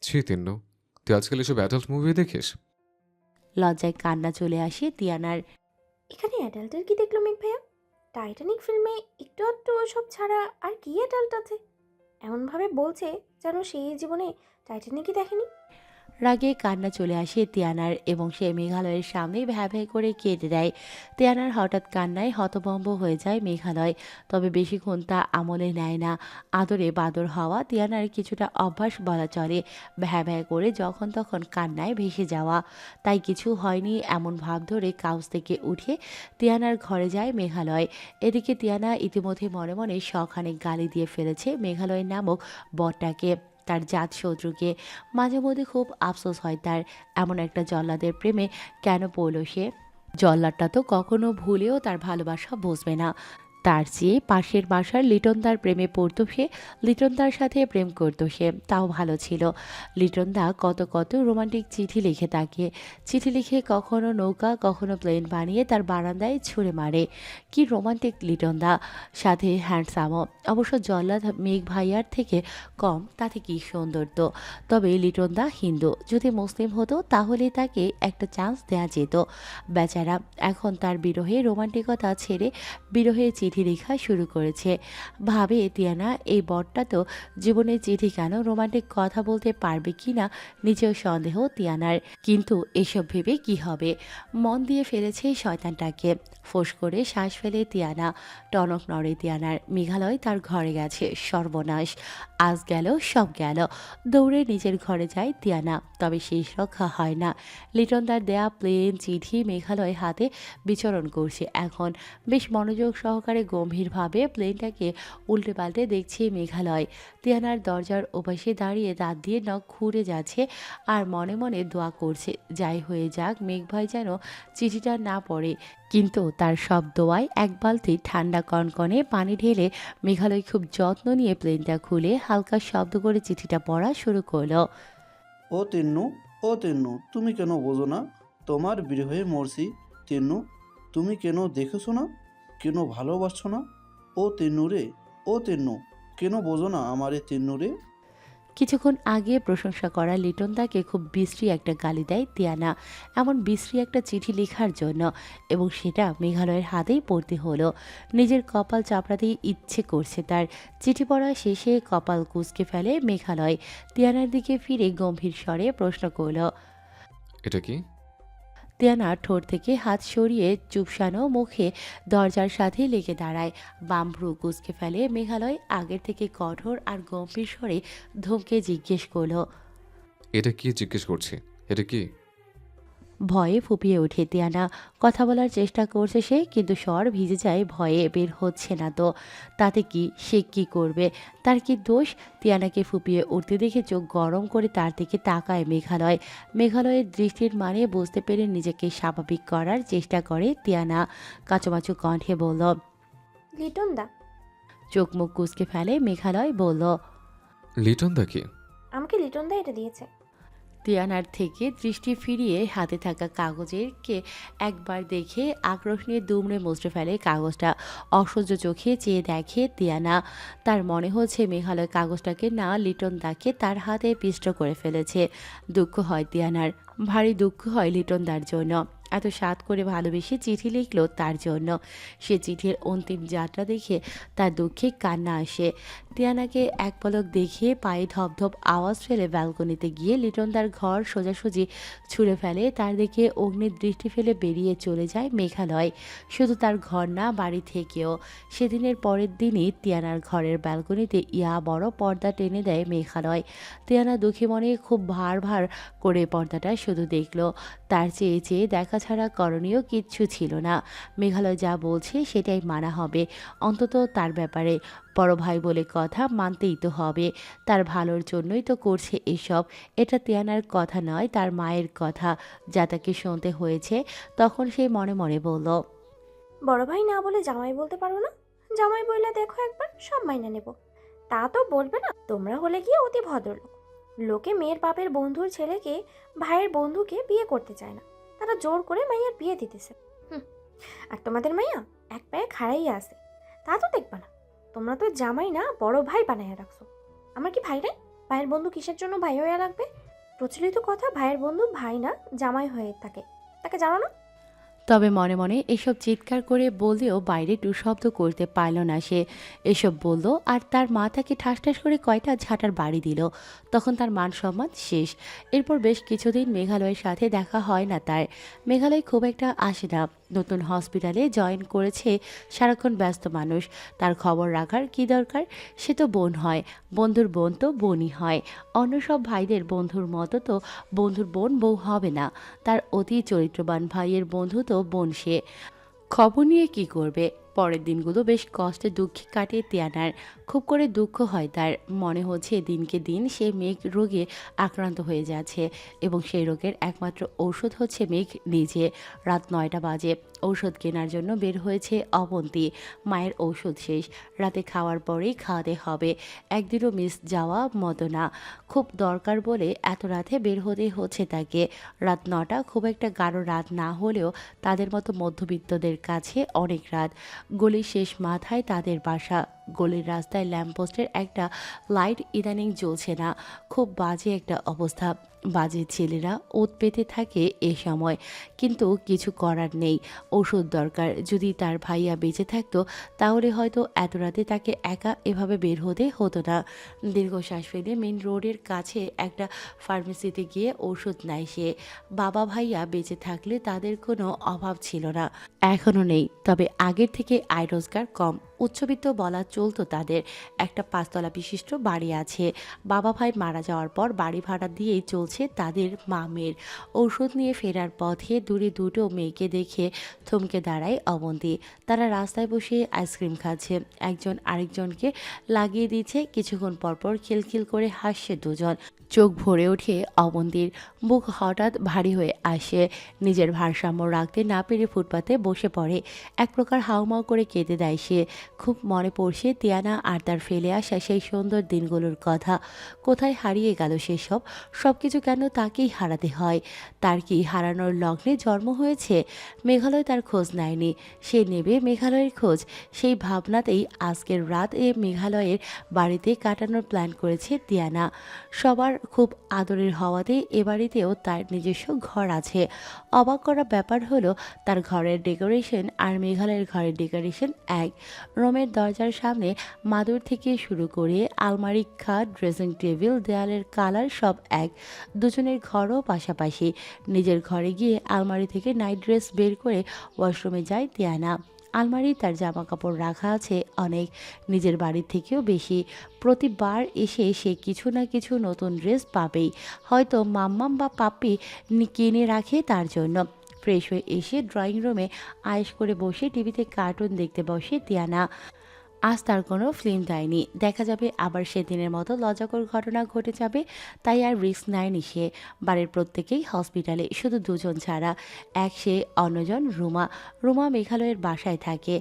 ছি তিন্নু, তুই আজকাল এসব অ্যাডাল্ট মুভি দেখিস? লজ্জায় কান্না চলে আসে তিয়ানার। এখানে অ্যাডাল্টের কি দেখলো মেঘ ভাইয়া? টাইটানিক ফিল্মে একটু আধটু ওসব ছাড়া আর কি অ্যাডাল্ট আছে? এমনভাবে বলছে যেন সে জীবনে টাইটানিকই দেখেনি। রাগে কান্না চলে আসে তিয়ানার এবং সে মেঘালয়ের সামনেই ভ্যা ভ্যা করে কেঁদে দেয়। তিয়ানার হঠাৎ কান্নায় হতভম্ব হয়ে যায় মেঘালয়, তবে বেশিক্ষণ তা আমলে নেয় না। আদরে বাদর হওয়া তিয়ানার কিছুটা অভ্যাস বলা চলে, ভ্যা ভ্যা করে যখন তখন কান্নায় ভেসে যাওয়া। তাই কিছু হয়নি এমন ভাব ধরে কাউচ থেকে উঠে তিয়ানার ঘরে যায় মেঘালয়। এদিকে তিয়ানা ইতিমধ্যে মনে মনে শখানেক গালি দিয়ে ফেলেছে মেঘালয় নামক বরটাকে, তার জাত শত্রুকে। মাঝে মধ্যে খুব আফসোস হয় তার, এমন একটা জল্লাদের প্রেমে কেন পড়ল সে। জল্লাদটা তো কখনো ভুলেও তার ভালোবাসা বুঝবে না। তার চেয়ে পাশের বাসার লিটনদার প্রেমে পড়তো সে, লিটনদার সাথে প্রেম করতো সে, তাও ভালো ছিল। লিটনদা কত কত রোমান্টিক চিঠি লিখে তাকে, চিঠি লিখে কখনো নৌকা কখনো প্লেন বানিয়ে তার বারান্দায় ছুঁড়ে মারে। কি রোমান্টিক লিটনদা, সাথে হ্যান্ডসামও। অবশ্য জল্লাদ মেঘ ভাইয়ার থেকে কম, তাতে কি সৌন্দর্য। তবে লিটনদা হিন্দু, যদি মুসলিম হতো তাহলে তাকে একটা চান্স দেয়া যেত। বেচারা এখন তার বিরহে রোমান্টিকতা ছেড়ে বিরহে চিঠি লেখা শুরু করেছে। ভাবে তিয়ানা এই বরটা তো জীবনে চিঠি কেন, রোমান্টিক কথা বলতে পারবে কি না নিজেও সন্দেহ তিয়ানার। কিন্তু এসব ভেবে কি হবে, মন দিয়ে ফেলেছে শয়তানটাকে। ফোঁস করে শ্বাস ফেলে তিয়ানা। টনক নড়ে তিয়ানার। মেঘালয় তার ঘরে গেছে, সর্বনাশ। আজ গেল সব গেল। দৌড়ে নিজের ঘরে যায় তিয়ানা, তবে শেষ রক্ষা হয় না। লিটনদার দেয়া প্লেন চিঠি মেঘালয় হাতে বিচরণ করছে এখন। বেশ মনোযোগ সহকারে গম্ভীরভাবে প্লেনটাকে উল্টে পাল্টে দেখছে মেঘালয়। তিয়ানার দরজার ওপাশে দাঁড়িয়ে দাঁত দিয়ে নখ খুঁড়ে যাচ্ছে আর মনে মনে দোয়া করছে, যাই হয়ে যাক মেঘ ভাই যেন চিঠিটা না পড়ে। কিন্তু তার সব দোয়ায় এক বালতি ঠান্ডা কনকনে পানি ঢেলে মেঘালয় খুব যত্ন নিয়ে প্লেনটা খুলে হালকা শব্দ করে চিঠিটা পড়া শুরু করলো। ও তিন্নু, ও তিন্নু, তুমি কেন বোঝো না? তোমার বিরহে মরছি। তিন্নু, তুমি কেন দেখেছো না? কেন ভালোবাসছো না? ও তিন্নু রে, ও তিন্নু, কেন বোঝো না আমারে তিন্নু রে? কিছুক্ষণ আগে প্রশংসা করা লিটনদাকে খুব বিশ্রী একটা গালি দেয় তিয়ানা, এমন বিশ্রী একটা চিঠি লেখার জন্য, এবং সেটা মেঘালয়ের হাতেই পড়তে হলো। নিজের কপাল চাপড়াতেই ইচ্ছে করছে তার। চিঠি পড়া শেষে কপাল কুঁচকে ফেলে মেঘালয়। তিয়ানার দিকে ফিরে গম্ভীর স্বরে প্রশ্ন করল। এটা কি? তিয়ানা ঠোঁট থেকে হাত সরিয়ে চুপসানো মুখে দরজার সাথে লেগে দাঁড়ায়। বাম ভ্রু কুঁচকে ফেলে মেঘালয়। আগের থেকে কঠোর আর গম্ভীর স্বরে ধমকে জিজ্ঞেস করল। এটা কি জিজ্ঞেস করছি? এটা কি? ভয়ে ফুপিয়ে ওঠে তিয়ানা। কথা বলার চেষ্টা করছে সে, কিন্তু স্বর ভিজে যায় ভয়ে, বের হচ্ছে না তো। তাতে কি, সে কি করবে, তার কি দোষ? তিয়ানাকে ফুপিয়ে উঠতে দেখে চোখ গরম করে তার দিকে তাকায় মেঘালয়। মেঘালয়ের দৃষ্টির মানে বুঝতে পেরে নিজেকে স্বাভাবিক করার চেষ্টা করে তিয়ানা। কাঁচুমাচু কণ্ঠে বলল। লিটন দা। চোখ মুখ কুঁচকে ফেলে মেঘালয়, বলল। লিটন দা কি? আমাকে লিটন দা এটা দিয়েছে। তিয়ানার থেকে দৃষ্টি ফিরিয়ে হাতে থাকা কাগজেরকে একবার দেখে আক্রোশ নিয়ে দুমড়ে মুচড়ে ফেলে কাগজটা। অসহ্য চোখে চেয়ে দেখে তিয়ানা। তার মনে হচ্ছে মেঘালয় কাগজটাকে না লিটন দাকে তার হাতে পিষ্ট করে ফেলেছে। দুঃখ হয় তিয়ানার, ভারী দুঃখ হয় লিটনদার জন্য। এত সাধ করে ভালোবেসে চিঠি লিখলো তার জন্য। সে চিঠির অন্তিম যাত্রা দেখে তার দুঃখে কান্না আসে। তিয়ানাকে এক পলক দেখে পায়ে ধপধপ আওয়াজ ফেলে ব্যালকনিতে গিয়ে লিটনদার ঘর সোজাসুজি ছুঁড়ে ফেলে। তার দিকে অগ্নির দৃষ্টি ফেলে বেরিয়ে চলে যায় মেঘালয়। শুধু তার ঘর না, বাড়ি থেকেও। সেদিনের পরের দিনই তিয়ানার ঘরের ব্যালকনিতে ইয়া বড় পর্দা টেনে দেয় মেঘালয়। তিয়ানা দুঃখী মনে খুব ভার ভার করে পর্দাটা শুধু দেখল। তার চেয়ে চেয়ে দেখা ছাড়া করণীয় কিচ্ছু ছিল না। মেঘালয় যা বলছে সেটাই মানা হবে, অন্তত তার ব্যাপারে। বড় ভাই বলে কথা, মানতেই তো হবে। তার ভালোর জন্যই তো করছে এসব। এটা তিয়ানার কথা নয়, তার মায়ের কথা, যা তাকে শুনতে হয়েছে। তখন সে মনে মনে বলল। বড় ভাই না বলে জামাই বলতে পারো না? জামাই বললে দেখো একবার সব মাইনা নেব। তা তো বলবে না। তোমরা হলে গিয়ে অতি ভদ্রলোক। লোকে মেয়ের বাপের বন্ধুর ছেলেকে ভাইয়ের বন্ধুকে বিয়ে করতে চায় না, তারা জোর করে মাইয়ার বিয়ে দিতেছে। হুম। আর তোমাদের মাইয়া এক পায়ে খাড়াইয়া আছে, তা তো দেখবা না। তোমরা তো জামাই না বড় ভাই বানাইয়া রাখছো। আমার কি ভাই নাই? ভাইয়ের বন্ধু কিসের জন্য ভাই হয়ে লাগবে? প্রচলিত কথা, ভাইয়ের বন্ধু ভাই না জামাই হয়ে থাকে। তাকে জানো না? তবে মনে মনে এসব চিৎকার করে বললেও বাইরে টু শব্দ করতে পারল না সে। এসব বলল আর তার মা তাকে ঠাস ঠাস করে কয়টা ঝাঁটার বাড়ি দিল। তখন তার মান সম্মান শেষ। এরপর বেশ কিছুদিন মেঘালয়ের সাথে দেখা হয় না তার। মেঘালয় খুব একটা আসে না। নতুন হসপিটালে জয়েন করেছে, সারাক্ষণ ব্যস্ত মানুষ। তার খবর রাখার কি দরকার? সে তো বোন হয়, বন্ধুর বোন তো বোনই হয়। অন্য সব ভাইদের বন্ধুর মতো তো বন্ধুর বোন বউ হবে না। তার অতি চরিত্রবান ভাইয়ের বন্ধু তো বোন সে। খবর নিয়ে কি করবে? পরের দিনগুলো বেশ কষ্টে দুঃখে কাটে তিয়ানার। খুব করে দুঃখ হয় তার। মনে হচ্ছে দিনকে দিন সে মেঘ রোগে আক্রান্ত হয়ে যাচ্ছে এবং সেই রোগের একমাত্র ঔষধ হচ্ছে মেঘ নিজে। রাত 9টা বাজে। ঔষধ কেনার জন্য বের হয়েছে অবন্তী। মায়ের ঔষধ শেষ। রাতে খাওয়ার পরেই খাওয়াতে হবে। একদিনও মিস যাওয়া মতো না। খুব দরকার বলে এত রাতে বের হতে হচ্ছে তাকে। রাত 9টা খুব একটা গাঢ় রাত না হলেও তাদের মতো মধ্যবিত্তদের কাছে অনেক রাত। গলির শেষ মাথায় তাদের বাসা। গলির রাস্তায় ল্যাম্পপোস্টের একটা লাইট ইদানিং জ্বলছে না। খুব বাজে একটা অবস্থা। বাজে ছেলেরা ওত পেতে থাকে এ সময়। কিন্তু কিছু করার নেই। ওষুধ দরকার। যদি তার ভাইয়া বেঁচে থাকতো তাহলে হয়তো এত রাতে তাকে একা এভাবে বের হতে হতো না। দীর্ঘশ্বাস ফেলে মেন রোডের কাছে একটা ফার্মেসিতে গিয়ে ওষুধ নেয় সে। বাবা ভাইয়া বেঁচে থাকলে তাদের কোনো অভাব ছিল না, এখনও নেই। তবে আগের থেকে আয় রোজগার কম। উচ্চবিত্ত বলা চলতো তাদের। একটা 5 তলা বিশিষ্ট বাড়ি আছে। বাবা ভাই মারা যাওয়ার পর বাড়ি ভাড়া দিয়েই চলছে তাদের মেয়ের। ঔষধ নিয়ে ফেরার পথে দূরে দুটো মেয়েকে দেখে থমকে দাঁড়ায় অবন্তী। তারা রাস্তায় বসে আইসক্রিম খাচ্ছে। একজন আরেকজনকে লাগিয়ে দিচ্ছে। কিছুক্ষণ পরপর খিলখিল করে হাসছে দুজন। চোখ ভরে ওঠে অবন্তীর। বুক হঠাৎ ভারী হয়ে আসে। নিজের ভারসাম্য রাখতে না পেরে ফুটপাতে বসে পড়ে। এক প্রকার হাউমাউ করে কেঁদে দেয় সে। খুব মনে পড়ছে তিয়ানা আর তার ফেলে আসা সেই সুন্দর দিনগুলোর কথা। কোথায় হারিয়ে গেল সেসব? সব কিছু কেন তাকেই হারাতে হয়? তার কি হারানোর লগ্নে জন্ম হয়েছে? মেঘালয় তার খোঁজ নেয়নি। সে নেবে মেঘালয়ের খোঁজ। সেই ভাবনাতেই আজকের রাত মেঘালয়ের বাড়িতে কাটানোর প্ল্যান করেছে তিয়ানা। সবার খুব আদরের হওয়াতে এ বাড়িতেও তার নিজস্ব ঘর আছে। অবাক করা ব্যাপার হলো তার ঘরের ডেকোরেশন আর মেঘালয়ের ঘরের ডেকোরেশন এক। রুমের দরজার সামনে মাদুর থেকে শুরু করে আলমারি, খাট, ড্রেসিং টেবিল, দেয়ালের কালার সব এক। দুজনের ঘরও পাশাপাশি। নিজের ঘরে গিয়ে আলমারি থেকে নাইট ড্রেস বের করে ওয়াশরুমে যায় তিয়ানা। আলমারি তার জামা কাপড় রাখা আছে অনেক, নিজের বাড়ির থেকেও বেশি। প্রতিবার এসে সে কিছু না কিছু নতুন ড্রেস পাবেই। হয়তো মাম্মাম বা পাপ্পি কিনে রাখে তার জন্য। ফ্রেশ হয়ে এসে ড্রয়িং রুমে আয়েশ করে বসে টিভিতে কার্টুন দেখতে বসে তিয়ানা। আজ তার কোনো ফিল্ম দেয়নি। দেখা যাবে আবার সেদিনের মতো লজ্জাকর ঘটনা ঘটে যাবে। তাই আর রিস্ক নেয়নি সে। বাড়ির প্রত্যেকেই হসপিটালে, শুধু দুজন ছাড়া। এক সে, অন্যজন রুমা। রুমা মেঘালয়ের বাসায় থাকে।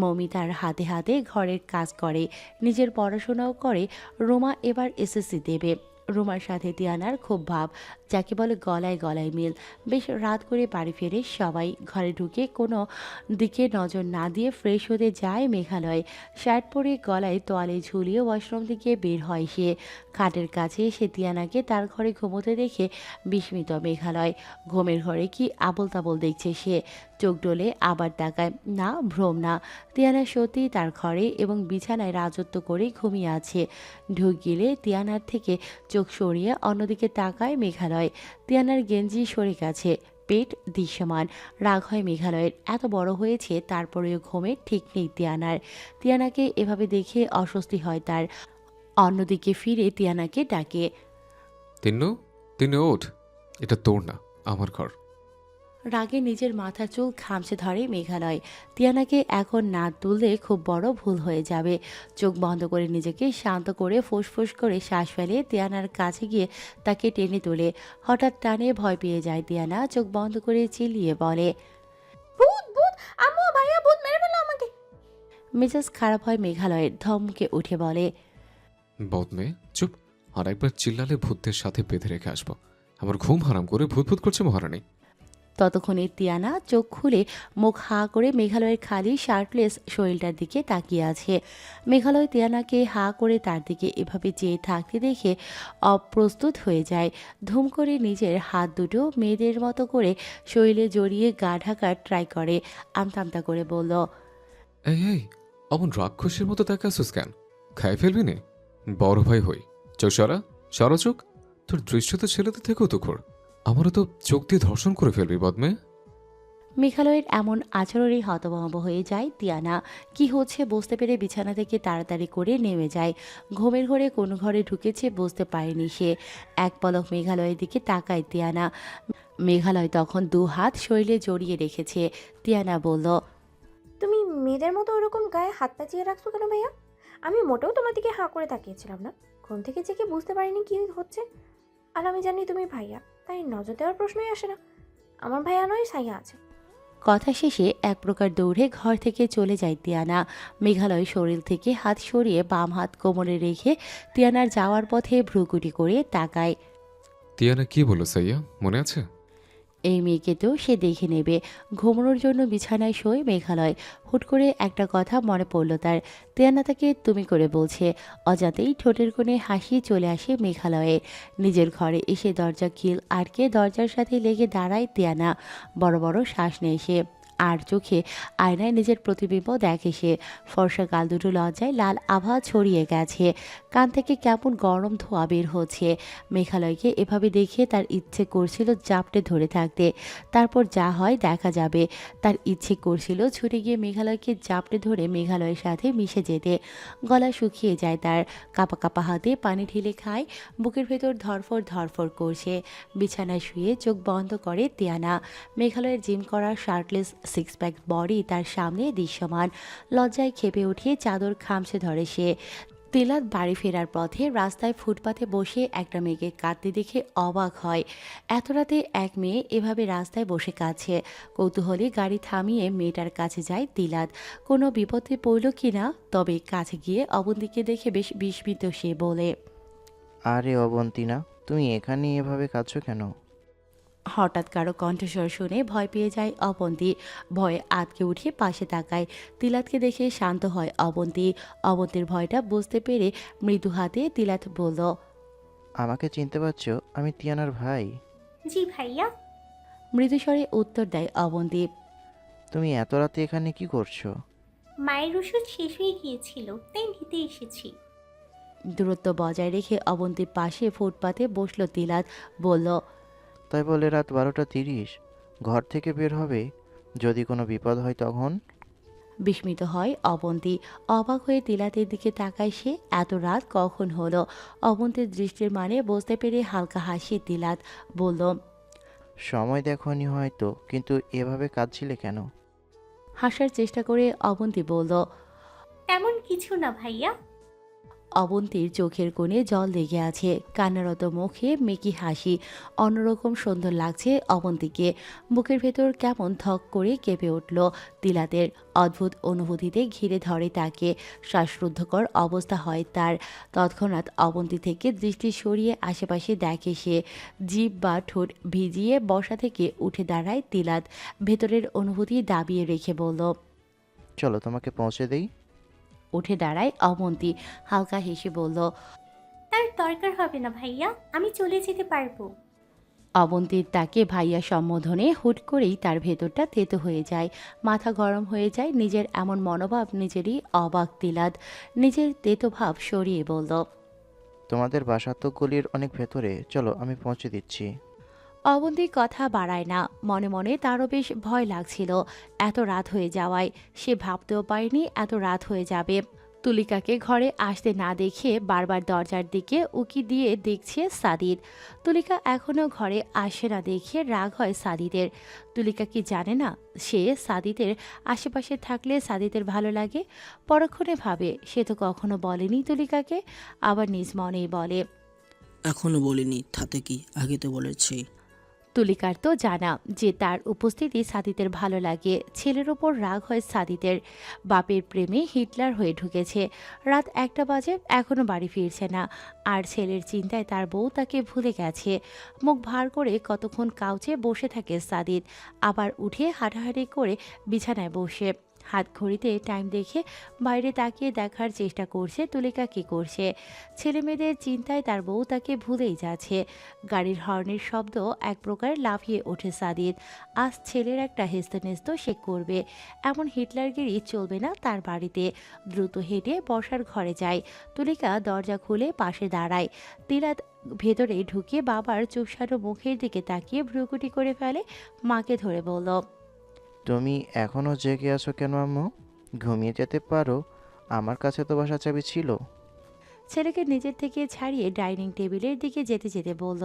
মমি তার হাতে হাতে ঘরের কাজ করে, নিজের পড়াশোনাও করে। রুমা এবার এসএসসি দেবে। রুমার সাথে তিয়ানার খুব ভাব, যাকে বলে গলায় গলায় মিল। বেশ রাত করে বাড়ি ফেরে সবাই। ঘরে ঢুকে কোনো দিকে নজর না দিয়ে ফ্রেশ হতে যায় মেঘালয়। শার্ট পরে গলায় তোয়ালে ঝুলিয়ে ওয়াশরুম থেকে বের হয় সে। খাটের কাছে সে তিয়ানাকে তার ঘরে ঘুমোতে দেখে বিস্মিত মেঘালয়। ঘুমের ঘরে কি আবোল তাবোল দেখছে সে। চোখ ডোলে আবার তাকায়। না, ভ্রম না। তিয়ানা সত্যি তার ঘরে এবং বিছানায় রাজত্ব করে ঘুমিয়ে আছে। ঢুক গেলে তিয়ানার থেকে চোখ সরিয়ে অন্যদিকে তাকায় মেঘালয়। তিয়ানার গেঞ্জি সরে গেছে, পেট দৃশ্যমান। রাগ হয় মেঘালয়ের। এত বড় হয়েছে তারপরেও ঘুমের ঠিক নেই তিয়ানার। তিয়ানাকে এভাবে দেখে অস্বস্তি হয় তার। অন্যদিকে ফিরে তিয়ানাকে ডাকে। তিন্নু, তিন্নু ওঠ। এটা তোর না, আমার ঘর। রাগে নিজের মাথার চুল খামচে ধরে মেঘালয়। তিয়ানাকে এখন না তুললে খুব বড় ভুল হয়ে যাবে। চোখ বন্ধ করে নিজেকে শান্ত করে ফুসফুস করে শ্বাস ফেলে তিয়ানার কাছে গিয়ে তাকে টেনে তোলে। হঠাৎ টানে ভয় পেয়ে যায় তিয়ানা। চোখ বন্ধ করে চিল্লিয়ে বলে, ভূত ভূত, আম্মু ভাইয়া ভূত মেরে ফেললো আমাকে। মেজাজ খারাপ হয় মেঘালয়ের। ধমকে উঠে বলে, বদ মেয়ে, চুপ। আর একবার চিল্লালে ভূতদের সাথে বেঁধে রেখে আসবো। আমার ঘুম হারাম করে ভূত ভূত করছে মহারানী। ততক্ষণে তিয়ানা চোখ খুলে মুখ হাঁ করে মেঘালয়ের খালি শার্টলেস শরীরটার দিকে তাকিয়ে আছে। মেঘালয় তিয়ানাকে হাঁ করে তার দিকে এভাবে চেয়ে থাকতে দেখে অপ্রস্তুত হয়ে যায়। ধুম করে নিজের হাত দুটো মেয়েদের মতো করে শরীরে জড়িয়ে গা ঢাকার ট্রাই করে। আমতা আমতা করে বলল, এই এই অমন রাক্ষসের মতো তাকাছিস কেন? খাই ফেলবি নে? বড় ভাই হই। চোখ সরা চোখ। তোর দৃশ্যত ছেলেদের থেকেও তো খোর। আমারও তো চোখ দিয়ে ধর্ষণ করে ফেলবি বদমে। মেঘালয়ের এমন আচরণে হতভম্ব হয়ে যায় তিয়ানা। কি হচ্ছে বুঝতে পেরে বিছানা থেকে তাড়াতাড়ি করে নেমে যায়। ঘুমের ঘরে কোন ঘরে ঢুকেছে বুঝতে পারেনি সে। এক পলক মেঘালয়ের দিকে তাকায় তিয়ানা। মেঘালয় তখন দু হাত শরীরে জড়িয়ে রেখেছে। তিয়ানা বলল, তুমি মেয়েদের মতো ওরকম গায়ে হাত পাচিয়ে রাখছো কেন ভাইয়া? আমি মোটেও তোমার দিকে হাঁ করে তাকিয়েছিলাম না। ঘুম থেকে জেগে বুঝতে পারিনি কি হচ্ছে। আর আমি জানি তুমি ভাইয়া, তাই নজর দেওয়ার প্রশ্নই আসে না। আমার ভাইয়া নয়, সাইয়া আছে। কথা শেষে এক প্রকার দৌড়ে ঘর থেকে চলে যায় তিয়ানা। মেঘালয় শরীর থেকে হাত সরিয়ে বাম হাত কোমরে রেখে তিয়ানার যাওয়ার পথে ভ্রুকুটি করে তাকায়। তিয়ানা কি বললো সাইয়া, মনে আছে? এই মেয়েকে তো সে দেখে নেবে। ঘুমানোর জন্য বিছানায় শোয় মেঘালয়। হুট করে একটা কথা মনে পড়ল তার। তিয়ানা তাকে তুমি করে বলছে। অজাতেই ঠোঁটের কোণে হাসি চলে আসে মেঘালয়ের। নিজের ঘরে এসে দরজা খিল আটকে দরজার সাথে লেগে দাঁড়ায় তিয়ানা। বড় বড় শ্বাস নেয় সে। আর চোখে আয়নায় নিজের প্রতিবিম্ব দেখে সে। ফর্সা গাল দুটো লজ্জায় লাল আভা ছড়িয়ে গেছে। কান থেকে কেমন গরম ধোঁয়া বের হচ্ছে। মেঘালয়কে এভাবে দেখে তার ইচ্ছে করছিল জাপটে ধরে থাকতে। তারপর যা হয় দেখা যাবে। তার ইচ্ছে করছিল ছুটে গিয়ে মেঘালয়কে জাপটে ধরে মেঘালয়ের সাথে মিশে যেতে। গলা শুকিয়ে যায় তার। কাপা কাপা হাতে পানি ঢেলে খায়। বুকের ভেতর ধরফর ধরফর করছে। বিছানায় শুয়ে চোখ বন্ধ করে তিয়ানা। মেঘালয়ের জিম করা শার্টলেস সিক্স প্যাক বডি তার সামনে দৃশ্যমান। লজ্জায় ক্ষেপে উঠিয়ে চাদর খামছে ধরে সে। তিলাত বাড়ি ফেরার পথে রাস্তায় ফুটপাতে বসে একটা মেয়েকে কাঁদতে দেখে অবাক হয়। এত রাতে এক মেয়ে এভাবে রাস্তায় বসে কাঁদছে। কৌতূহলী গাড়ি থামিয়ে মেয়েটার কাছে যায় তিলাত। কোনো বিপদে পড়ল কিনা। তবে কাছে গিয়ে অবন্তীকে দেখে বেশ বিস্মিত সে বলে, আরে অবন্তিনা, তুমি এখানে এভাবে কাঁদছো কেন? হঠাৎ কারো কণ্ঠস্বর শুনে ভয় পেয়ে যায় অবন্তী। ভয়ে আতকে উঠে পাশে তাকায়। তিলাতকে দেখে শান্ত হয় অবন্তী। অবন্তীর ভয়টা বুঝতে পেরে মৃদু হাতে তিলাত বলল, আমাকে চিনতে পারছো? আমি তিয়ানার ভাই। জি ভাইয়া। মৃদুস্বরে উত্তর দেয় অবন্তী। তুমি এত রাতে এখানে কি করছো? মায়ের ওষুধ শেষ হয়ে গিয়েছিল, তাই নিতে এসেছি। দূরত্ব বজায় রেখে অবন্তীর পাশে ফুটপাতে বসল তিলাত। বলল, তাই বলে রাত 12:30 ঘর থেকে বের হবে? যদি কোনো বিপদ হয় তখন? বিস্মিত হয় অবন্তী। অবাক হয়ে তিলাতের দিকে তাকায় সে। এত রাত কখন হলো? অবন্তীর দৃষ্টির মানে বুঝতে পেরে হালকা হাসি তিলাত। বলল, সময় দেখোনি হয়তো, কিন্তু এভাবে কাঁদছিলে কেন? হাসার চেষ্টা করে অবন্তী বলল। তেমন কিছু না ভাইয়া। অবন্তীর চোখের কোণে জল লেগে আছে। কান্নারত মুখে মেকি হাসি। অন্যরকম সুন্দর লাগছে অবন্তীকে। বুকের ভেতর কেমন ধক করে কেঁপে উঠল তিলাতের। অদ্ভুত অনুভূতিতে ঘিরে ধরে তাকে। শ্বাসরুদ্ধকর অবস্থা হয় তার। তৎক্ষণাৎ অবন্তী থেকে দৃষ্টি সরিয়ে আশেপাশে দেখে সে। জিভ বা ঠোঁট ভিজিয়ে বসা থেকে উঠে দাঁড়ায় তিলাত। ভেতরের অনুভূতি দাবিয়ে রেখে বলল, চলো তোমাকে পৌঁছে দেই। উঠে দাঁড়ায় অবন্তী। হালকা হেসে বলল, তার দরকার হবে না ভাইয়া, আমি চলে যেতে পারবো। অবন্তীর তাকে ভাইয়া সম্বোধনে হুট করেই তার ভেতরটা তেতো হয়ে যায়। মাথা গরম হয়ে যায়। নিজের এমন মনোভাব নিজেরই অবাক তিলাত। নিজের তেতো ভাব সরিয়ে বলল, তোমাদের বাসা তো গলির অনেক ভেতরে, চলো আমি পৌঁছে দিচ্ছি। অবন্তী কথা বাড়ায় না। মনে মনে তারও বেশ ভয় লাগছিল। এত রাত হয়ে যাওয়ায় সে ভাবতেও পারেনি এত রাত হয়ে যাবে। তুলিকাকে ঘরে আসতে না দেখে বারবার দরজার দিকে উকি দিয়ে দেখছে সাদিদ। তুলিকা এখনও ঘরে আসে না দেখে রাগ হয় সাদিদের। তুলিকা কি জানে না সে সাদিদের আশেপাশে থাকলে সাদিদের ভালো লাগে? পরক্ষণে ভাবে সে তো কখনো বলেনি তুলিকাকে। আবার নিজ মনেই বলে, এখনো বলিনি, তাতে কি, আগে তো বলেছি। তুলিকার তো জানা যে তার উপস্থিতি সাদিতের ভালো লাগে। ছেলের ওপর রাগ হয় সাদিতের। বাপের প্রেমে হিটলার হয়ে ঢুকেছে। রাত 1টা বাজে, এখনো বাড়ি ফিরছে না। আর ছেলের চিন্তায় তার বউ তাকে ভুলে গেছে। মুখ ভার করে কতক্ষণ কাউচে বসে থাকে সাদিত, আবার উঠে হাঁটাহাঁটি করে বিছানায় বসে হাত ঘড়িতে টাইম দেখে বাইরে তাকিয়ে দেখার চেষ্টা করছে তুলিকা কী করছে। ছেলে মেয়েদের চিন্তায় তার বউ তাকে ভুলেই যাচ্ছে। গাড়ির হর্নের শব্দ এক প্রকার লাফিয়ে ওঠে সাদিত। আজ ছেলের একটা হেস্তনেস্ত সে করবে। এমন হিটলারগিরি চলবে না তার বাড়িতে। দ্রুত হেঁটে বসার ঘরে যায়। তুলিকা দরজা খুলে পাশে দাঁড়ায়। তিলাত ভেতরে ঢুকে বাবার চুপসানো মুখের দিকে তাকিয়ে ভ্রুকুটি করে ফেলে। মাকে ধরে বলল, তুমি এখনও জেগে আছো কেন আম্মু? ঘুমিয়ে যেতে পারো, আমার কাছে তো বাসা চাবি ছিল। ছেলেকে নিজের থেকে ছাড়িয়ে ডাইনিং টেবিলের দিকে যেতে যেতে বলল,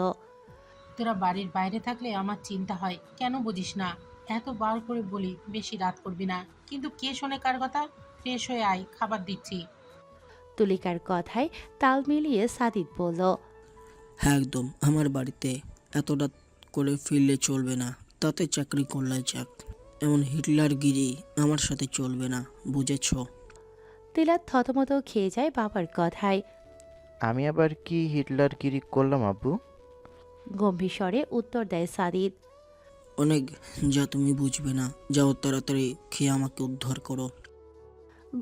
তোরা বাড়ির বাইরে থাকলে আমার চিন্তা হয়, কেন বুঝিস না? এত বার করে বলি বেশি রাত করবি না, কিন্তু কে শোনে কার কথা? ফ্রেশ হয়ে আয়, খাবার দিচ্ছি। তুলিকার কথায় তাল মিলিয়ে সাদিত বলল, হ্যাঁ একদম, আমার বাড়িতে এত রাত করে ফিরলে চলবে না। তাতে চাকরি করলে যাক, এমন হিটলারগিরি আমার সাথে চলবে না, বুঝেছ? তিলাত থতমত খেয়ে যায় বাবার কথায়। আমি আবার কি হিটলারগিরি করলাম আব্বু? গম্ভীর স্বরে উত্তর দেয় সাদিত। অনেক যা তুমি বুঝবে না, যাও তাড়াতাড়ি খেয়ে আমাকে উদ্ধার করো।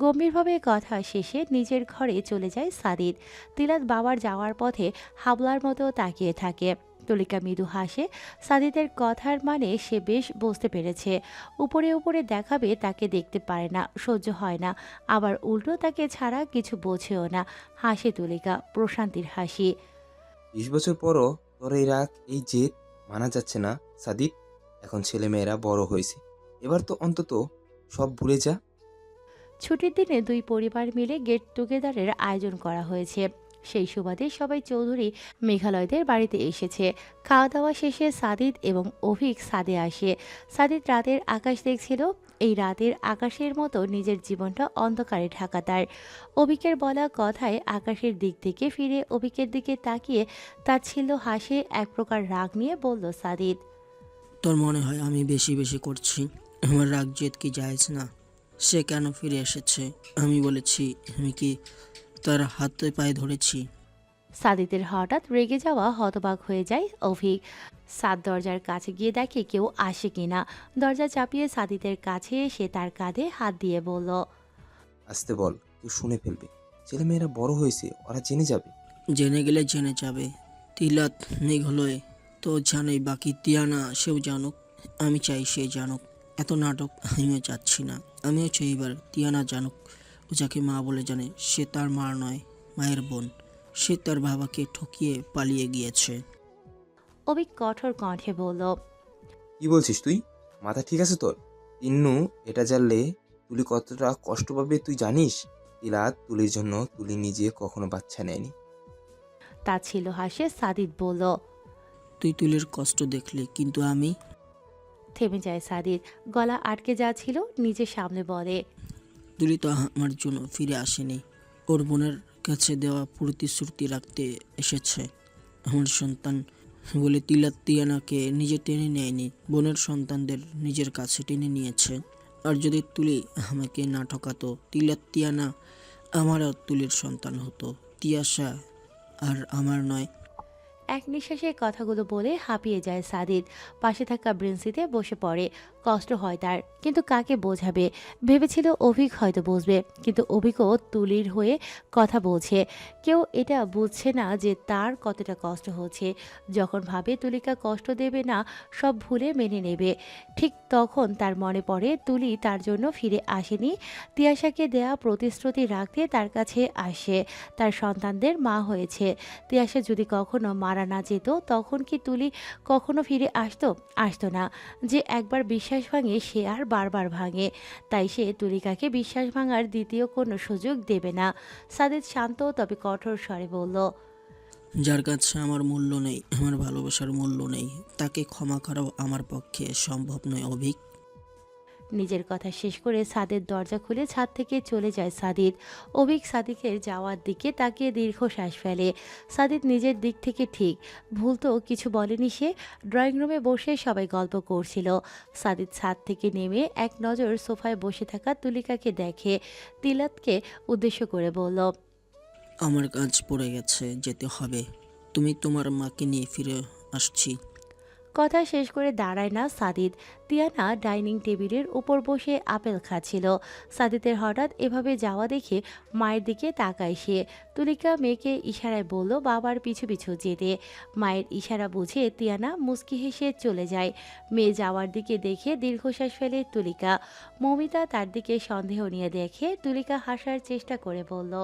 গম্ভীরভাবে কথা শেষে নিজের ঘরে চলে যায় সাদিত। তিলাত বাবার যাওয়ার পথে হাবলার মতো তাকিয়ে থাকে। তুলিকা মৃদু হাসে। সাদিতের কথার মানে সে বেশ বুঝতে পেরেছে। উপরে উপরে দেখাবে তাকে দেখতে পারে না, সহ্য হয় না, আবার উল্টো তাকে ছাড়া কিছু বোঝেও না। হাসে তুলিকা, প্রশান্তির হাসি। 20 বছর পরও তোর এই রাগ, এই জেদ মানা যাচ্ছে না সাদিক। এখন ছেলেমেয়েরা বড় হয়েছে, এবার তো অন্তত সব ভুলে যা। ছুটির দিনে দুই পরিবার মিলে গেট টুগেদারের আয়োজন করা হয়েছে। সেই সুবাদে সবাই চৌধুরী মেঘালয়দের বাড়িতে এসেছে। খাওয়া দাওয়া শেষে সাদিত এবং অভিক ছাদে আসে। সাদিত রাতের আকাশ দেখছিল। এই রাতের আকাশের মতো নিজের জীবনটা অন্ধকারে ঢাকা তার। অভিকের বলা কথায় আকাশের দিক থেকে ফিরে অভিকের দিকে তাকিয়ে তাচ্ছিল্য হাসে এক প্রকার রাগ নিয়ে বলল সাদিত, তোর মনে হয় আমি বেশি বেশি করছি? আমার রাগ জেদ কি জায়েজ না? সে কেন ফিরে এসেছে? আমি বলেছি? আমি কি তার হাতে পায়ে ধরেছি? সাদিতের হঠাৎ রেগে যাওয়া হতবাক হয়ে যায় অভিক। সাদ দরজার কাছে গিয়ে দেখে কেউ আসে কিনা। দরজা চাপিয়ে সাদিতের কাছে এসে তার কাঁধে হাত দিয়ে বলল, আসতে বল, কেউ শুনে ফেলবে। ছেলেমেয়েরা বড় হয়েছে, ওরা জেনে যাবে। জেনে গেলে জেনে যাবে। তিলাত মেঘালয় তো জানেই, বাকি তিয়ানা সেও জানুক। আমি চাই সে জানুক। এত নাটক আমিও চাচ্ছি না। আমিও চাই এবার তিয়ানা জানুক। ও যাকে মা বলে জানে, সে তার মা নয়, মায়ের বোন। সে তার বাবাকে ঠকিয়ে পালিয়ে গিয়েছে। অভিক কঠোর কণ্ঠে বলল, কি বলছিস তুই? মাথা ঠিক আছে তোর? তিন্নু এটা জানলে তুলি কতটা কষ্ট পাবে তুই জানিস? তিলাত তুলির জন্য তুলি নিজে কখনো বাচ্চা নেয়নি। তাচ্ছিল্য হাসে সাদিত বলল। তুই তুলির কষ্ট দেখলি, কিন্তু আমি? থেমে যায় সাদিত, গলা আটকে যাচ্ছিল, নিজের সামনে বলে, তুলি তো আমার জন্য ফিরে আসেনি। ওর বোনের কাছে দেওয়া প্রতিশ্রুতি রাখতে এসেছে। আমার সন্তান বলে তিলাত তিয়ানাকে নিজে টেনে নেয়নি, বোনের সন্তানদের নিজের কাছে টেনে নিয়েছে। আর যদি তুলি আমাকে না ঠকাতো, তিলাত তিয়ানা আমার আর তুলির সন্তান হতো। তিয়াশা আর আমার নয়। এক নিঃশ্বাসে কথাগুলো বলে হাঁপিয়ে যায় সাদিত। পাশে থাকা ব্রেন্সিতে বসে পড়ে। কষ্ট হয় তার, কিন্তু কাকে বোঝাবে? ভেবেছিল অভিক হয়তো বুঝবে, কিন্তু অভিকও তুলির হয়ে কথা বলছে। কেউ এটা বুঝছে না যে তার কতটা কষ্ট হচ্ছে। যখন ভাবে তুলিকা কষ্ট দেবে না, সব ভুলে মেনে নেবে, ঠিক তখন তার মনে পড়ে তুলি তার জন্য ফিরে আসেনি। তিয়াশাকে দেয়া প্রতিশ্রুতি রাখতে তার কাছে আসে। তার সন্তানদের মা হয়েছে। তিয়াশা যদি কখনো মারা না যেত, তখন কি তুলি কখনো ফিরে আসতো না। যে একবার বিশ্বাস ভাঙে সে আর বারবার ভাঙে। তাই সে তুলিকাকে বিশ্বাস ভাঙার দ্বিতীয় কোনো সুযোগ দেবে না। সাদিত শান্ত তবে কঠোর স্বরে বলল, যার কাছে আমার মূল্য নেই, আমার ভালোবাসার মূল্য নেই, তাকে ক্ষমা করাও আমার পক্ষে সম্ভব নয় অভিক। নিজের কথা শেষ করে ছাদের দরজা খুলে ছাদ থেকে চলে যায় সাদিদ। অভিক সাদিকের যাওয়ার দিকে তাকিয়ে দীর্ঘশ্বাস ফেলে। সাদিদ নিজের দিক থেকে ঠিক, ভুল তো কিছু বলেনি সে। ড্রয়িং রুমে বসে সবাই গল্প করছিল। সাদিদ ছাদ থেকে নেমে এক নজর সোফায় বসে থাকা তুলিকাকে দেখে, তিলাতকে উদ্দেশ্য করে বলল, আমার কাজ পড়ে গেছে, যেতে হবে। তুমি তোমার মাকে নিয়ে ফিরে আসছি। কথা শেষ করে দাঁড়ায় না সাদিদ। তিয়ানা ডাইনিং টেবিলের উপর বসে আপেল খাচ্ছিল। সাদিদের হঠাৎ এভাবে যাওয়া দেখে মায়ের দিকে তাকায় সে। তুলিকা মেয়েকে ইশারায় বলল বাবার পিছু পিছু যেতে। মায়ের ইশারা বুঝে তিয়ানা মুচকি হেসে চলে যায়। মেয়ে যাওয়ার দিকে দেখে দীর্ঘশ্বাস ফেলে তুলিকা। মৌমিতা তার দিকে সন্দেহ নিয়ে দেখে তুলিকা হাসার চেষ্টা করে বলল,